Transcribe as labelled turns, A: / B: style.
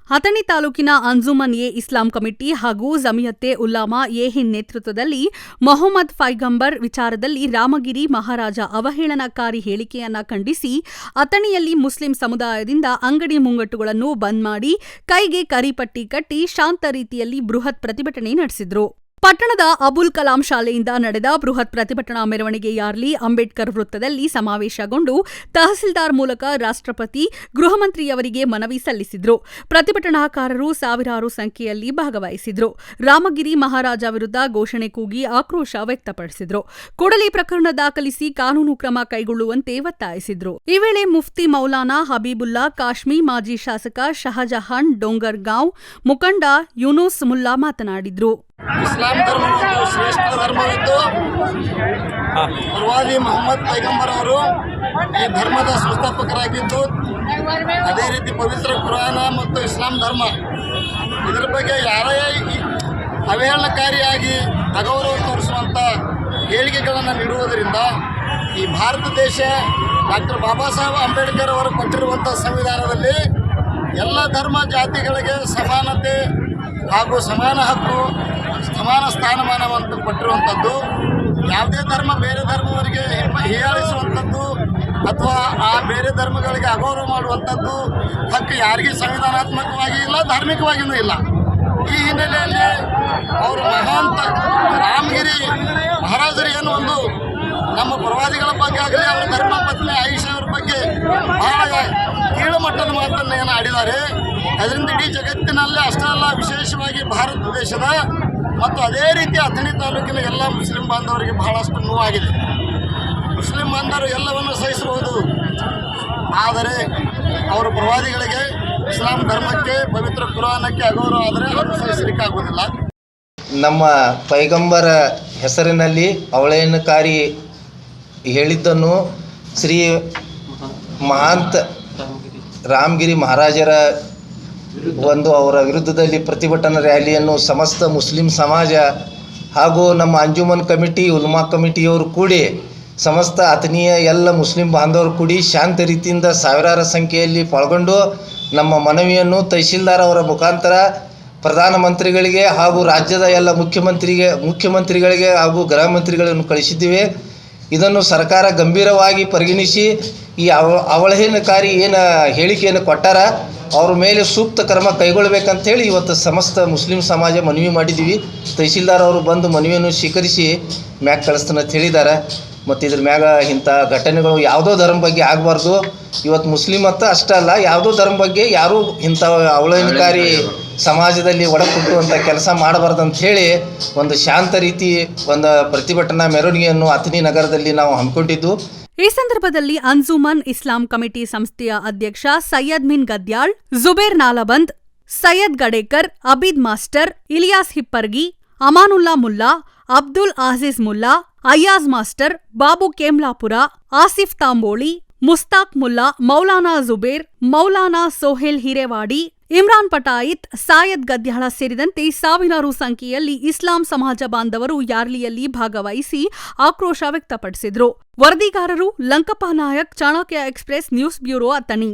A: ಅಥಣಿ ತಾಲೂಕಿನ Anjuman A Islam committee ಹಾಗೂ ಜಮಿಯತ್ತೆ ಉಲ್ಲಾಮಾ A Hind ನೇತೃತ್ವದಲ್ಲಿ ಮೊಹಮ್ಮದ್ ಪೈಗಂಬರ್ ವಿಚಾರದಲ್ಲಿ ರಾಮಗಿರಿ ಮಹಾರಾಜ ಅವಹೇಳನಕಾರಿ ಹೇಳಿಕೆಯನ್ನ ಖಂಡಿಸಿ ಅಥಣಿಯಲ್ಲಿ ಮುಸ್ಲಿಂ ಸಮುದಾಯದಿಂದ ಅಂಗಡಿ ಮುಂಗಟ್ಟುಗಳನ್ನು ಬಂದ್ ಮಾಡಿ ಕೈಗೆ ಕರಿಪಟ್ಟಿ ಕಟ್ಟಿ ಶಾಂತ ರೀತಿಯಲ್ಲಿ ಬೃಹತ್ ಪ್ರತಿಭಟನೆ ನಡೆಸಿದ್ರು. ಪಟ್ಟಣದ ಅಬುಲ್ ಕಲಾಂ ಶಾಲೆಯಿಂದ ನಡೆದ ಬೃಹತ್ ಪ್ರತಿಭಟನಾ ಮೆರವಣಿಗೆಯಾರ್ಲಿ ಅಂಬೇಡ್ಕರ್ ವೃತ್ತದಲ್ಲಿ ಸಮಾವೇಶಗೊಂಡು ತಹಸೀಲ್ದಾರ್ ಮೂಲಕ ರಾಷ್ಟ್ರಪತಿ, ಗೃಹ ಮಂತ್ರಿಯವರಿಗೆ ಮನವಿ ಸಲ್ಲಿಸಿದ್ರು. ಪ್ರತಿಭಟನಾಕಾರರು ಸಾವಿರಾರು ಸಂಖ್ಯೆಯಲ್ಲಿ ಭಾಗವಹಿಸಿದ್ರು. ರಾಮಗಿರಿ ಮಹಾರಾಜ ವಿರುದ್ಧ ಘೋಷಣೆ ಕೂಗಿ ಆಕ್ರೋಶ ವ್ಯಕ್ತಪಡಿಸಿದ್ರು. ಕೂಡಲೇ ಪ್ರಕರಣ ದಾಖಲಿಸಿ ಕಾನೂನು ಕ್ರಮ ಕೈಗೊಳ್ಳುವಂತೆ ಒತ್ತಾಯಿಸಿದ್ರು. ಈ ವೇಳೆ ಮುಫ್ತಿ ಮೌಲಾನಾ ಹಬೀಬುಲ್ಲಾ ಕಾಶ್ಮಿ, ಮಾಜಿ ಶಾಸಕ ಶಹಜಹಾನ್ ಡೋಂಗರ್ಗಾಂವ್ ಮುಖಂಡ ಯೂನುಸ್ ಮುಲ್ಲಾ ಮಾತನಾಡಿದ್ರು.
B: ಇಸ್ಲಾಂ ಧರ್ಮ ಶ್ರೇಷ್ಠ ಧರ್ಮವಿದ್ದು ಪ್ರವಾದಿ ಮೊಹಮ್ಮದ್ ಪೈಗಂಬರ್ ಅವರು ಈ ಧರ್ಮದ ಸಂಸ್ಥಾಪಕರಾಗಿದ್ದು, ಅದೇ ರೀತಿ ಪವಿತ್ರ ಕುರಾನ ಮತ್ತು ಇಸ್ಲಾಂ ಧರ್ಮ ಇದರ ಬಗ್ಗೆ ಯಾರೇ ಅವಹೇಳನಕಾರಿಯಾಗಿ ಅಗೌರವ ತೋರಿಸುವಂಥ ಹೇಳಿಕೆಗಳನ್ನು ನೀಡುವುದರಿಂದ ಈ ಭಾರತ ದೇಶ ಡಾಕ್ಟರ್ ಬಾಬಾ ಸಾಹೇಬ್ ಅಂಬೇಡ್ಕರ್ ಅವರು ಕೊಟ್ಟಿರುವಂಥ ಸಂವಿಧಾನದಲ್ಲಿ ಎಲ್ಲ ಧರ್ಮ ಜಾತಿಗಳಿಗೆ ಸಮಾನತೆ ಹಾಗೂ ಸಮಾನ ಹಕ್ಕು, ಸಮಾನ ಸ್ಥಾನಮಾನವನ್ನು ಕೊಟ್ಟಿರುವಂಥದ್ದು. ಯಾವುದೇ ಧರ್ಮ ಬೇರೆ ಧರ್ಮವರಿಗೆ ಹೀಯಾಳಿಸುವಂಥದ್ದು ಅಥವಾ ಆ ಬೇರೆ ಧರ್ಮಗಳಿಗೆ ಅಗೌರವ ಮಾಡುವಂಥದ್ದು ಹಕ್ಕು ಯಾರಿಗೂ ಸಂವಿಧಾನಾತ್ಮಕವಾಗಿ ಇಲ್ಲ, ಧಾರ್ಮಿಕವಾಗಿಯೂ ಇಲ್ಲ. ಈ ಹಿನ್ನೆಲೆಯಲ್ಲಿ ಅವರು ಮಹಾಂತ ರಾಮಗಿರಿ ಮಹಾರಾಜರು ಏನು ಒಂದು ನಮ್ಮ ಪ್ರವಾದಿಗಳ ಬಗ್ಗೆ ಆಗಲಿ, ಅವರ ಧರ್ಮ ಪತ್ನಿ ಆಯಿಷಾ ಅವರ ಬಗ್ಗೆ ಬಹಳ ಕೀಳುಮಟ್ಟದ ಮಾತನ್ನು ಏನು ಆಡಿದ್ದಾರೆ. ಅದರಿಂದ ಇಡೀ ಜಗತ್ತಿನಲ್ಲೇ ಅಷ್ಟೇ ಅಲ್ಲ, ವಿಶೇಷವಾಗಿ ಭಾರತ ದೇಶದ ಮತ್ತು ಅದೇ ರೀತಿ ಅಥಣಿ ತಾಲೂಕಿನ ಎಲ್ಲ ಮುಸ್ಲಿಂ ಬಾಂಧವರಿಗೆ ಬಹಳಷ್ಟು ನೋವಾಗಿದೆ. ಮುಸ್ಲಿಂ ಬಾಂಧವರು ಎಲ್ಲವನ್ನು ಸಹಿಸಬಹುದು, ಆದರೆ ಅವರು ಪ್ರವಾದಿಗಳಿಗೆ, ಇಸ್ಲಾಂ ಧರ್ಮಕ್ಕೆ, ಪವಿತ್ರ ಕುರಾನಕ್ಕೆ ಅಗೌರವ ಆದರೆ ಅದನ್ನು ಸಹಿಸಲಿಕ್ಕಾಗುವುದಿಲ್ಲ.
C: ನಮ್ಮ ಪೈಗಂಬರ ಹೆಸರಿನಲ್ಲಿ ಅವಹೇಳನಕಾರಿ ಹೇಳಿದ್ದನ್ನು ಶ್ರೀ ಮಹಾಂತ ರಾಮಗಿರಿ ಮಹಾರಾಜರ ಅವರ ವಿರುದ್ಧದಲ್ಲಿ ಪ್ರತಿಭಟನಾ ರ್ಯಾಲಿಯನ್ನು ಸಮಸ್ತ ಮುಸ್ಲಿಂ ಸಮಾಜ ಹಾಗೂ ನಮ್ಮ ಅಂಜುಮನ್ ಕಮಿಟಿ, ಉಲ್ಮಾ ಕಮಿಟಿಯವರು ಕೂಡಿ ಸಮಸ್ತ ಅಥಣಿಯ ಎಲ್ಲ ಮುಸ್ಲಿಂ ಬಾಂಧವರು ಕೂಡಿ ಶಾಂತ ರೀತಿಯಿಂದ ಸಾವಿರಾರು ಸಂಖ್ಯೆಯಲ್ಲಿ ಪಾಲ್ಗೊಂಡು ನಮ್ಮ ಮನವಿಯನ್ನು ತಹಶೀಲ್ದಾರ್ ಅವರ ಮುಖಾಂತರ ಪ್ರಧಾನಮಂತ್ರಿಗಳಿಗೆ ಹಾಗೂ ರಾಜ್ಯದ ಎಲ್ಲ ಮುಖ್ಯಮಂತ್ರಿಗಳಿಗೆ ಹಾಗೂ ಗೃಹ ಮಂತ್ರಿಗಳನ್ನು ಕಳಿಸಿದ್ದೀವಿ. ಇದನ್ನು ಸರ್ಕಾರ ಗಂಭೀರವಾಗಿ ಪರಿಗಣಿಸಿ ಈ ಅವಹೇಳನಕಾರಿ ಏನು ಹೇಳಿಕೆಯನ್ನು ಕೊಟ್ಟಾರ ಅವ್ರ ಮೇಲೆ ಸೂಕ್ತ ಕ್ರಮ ಕೈಗೊಳ್ಳಬೇಕಂತೇಳಿ ಇವತ್ತು ಸಮಸ್ತ ಮುಸ್ಲಿಂ ಸಮಾಜ ಮನವಿ ಮಾಡಿದ್ದೀವಿ. ತಹಶೀಲ್ದಾರ್ ಅವರು ಬಂದು ಮನವಿಯನ್ನು ಸ್ವೀಕರಿಸಿ ಮ್ಯಾಗ ಕಳಿಸ್ತಾನೆ ಅಂತ ಹೇಳಿದ್ದಾರೆ. ಮತ್ತು ಇದ್ರ ಮ್ಯಾಗ ಇಂಥ ಘಟನೆಗಳು ಯಾವುದೋ ಧರ್ಮ ಬಗ್ಗೆ ಆಗಬಾರ್ದು. ಇವತ್ತು ಮುಸ್ಲಿಂ ಅಂತ ಅಷ್ಟೇ ಅಲ್ಲ, ಯಾವುದೋ ಧರ್ಮ ಬಗ್ಗೆ ಯಾರೂ ಇಂಥ ಅವಹೇಳನಕಾರಿ ಸಮಾಜದಲ್ಲಿ ಒಡಕುಟ್ಟುವಂಥ ಕೆಲಸ ಮಾಡಬಾರ್ದು ಅಂತ ಹೇಳಿ ಒಂದು ಶಾಂತ ರೀತಿ ಒಂದು ಪ್ರತಿಭಟನಾ ಮೆರವಣಿಗೆಯನ್ನು ಅಥಣಿ ನಗರದಲ್ಲಿ ನಾವು ಹಮ್ಮಿಕೊಂಡಿದ್ದು.
A: ಈ ಸಂದರ್ಭದಲ್ಲಿ ಅಂಜುಮನ್ ಇಸ್ಲಾಂ ಕಮಿಟಿ ಸಂಸ್ಥೆಯ ಅಧ್ಯಕ್ಷ ಸೈಯದ್ ಮಿನ್ ಗದ್ಯಾಳ್, ಜುಬೇರ್ ನಾಲಬಂದ್, ಸೈಯದ್ ಗಡೇಕರ್, ಅಬೀದ್ ಮಾಸ್ಟರ್, ಇಲಿಯಾಸ್ ಹಿಪ್ಪರ್ಗಿ, ಅಮಾನುಲ್ಲಾ ಮುಲ್ಲಾ, ಅಬ್ದುಲ್ ಆಜೀಜ್ ಮುಲ್ಲಾ, ಅಯ್ಯಾಜ್ ಮಾಸ್ಟರ್, ಬಾಬು ಕೇಮ್ಲಾಪುರ, ಆಸಿಫ್ ತಾಂಬೋಳಿ, ಮುಸ್ತಾಕ್ ಮುಲ್ಲಾ, ಮೌಲಾನಾ ಜುಬೇರ್, ಮೌಲಾನಾ ಸೋಹೇಲ್ ಹಿರೇವಾಡಿ, ಇಮ್ರಾನ್ ಪಟಾಯಿತ್, ಸಾಯದ್ ಗದ್ಯಾಳ ಸೇರಿದಂತೆ ಸಾವಿರಾರು ಸಂಖ್ಯೆಯಲ್ಲಿ ಇಸ್ಲಾಂ ಸಮಾಜ ಬಾಂಧವರು ಯಾರ್ಲಿಯಲ್ಲಿ ಭಾಗವಹಿಸಿ ಆಕ್ರೋಶ ವ್ಯಕ್ತಪಡಿಸಿದ್ರು. ವರದಿಗಾರರು Lankappa Nayak, Chanakya express news bureau, Athani.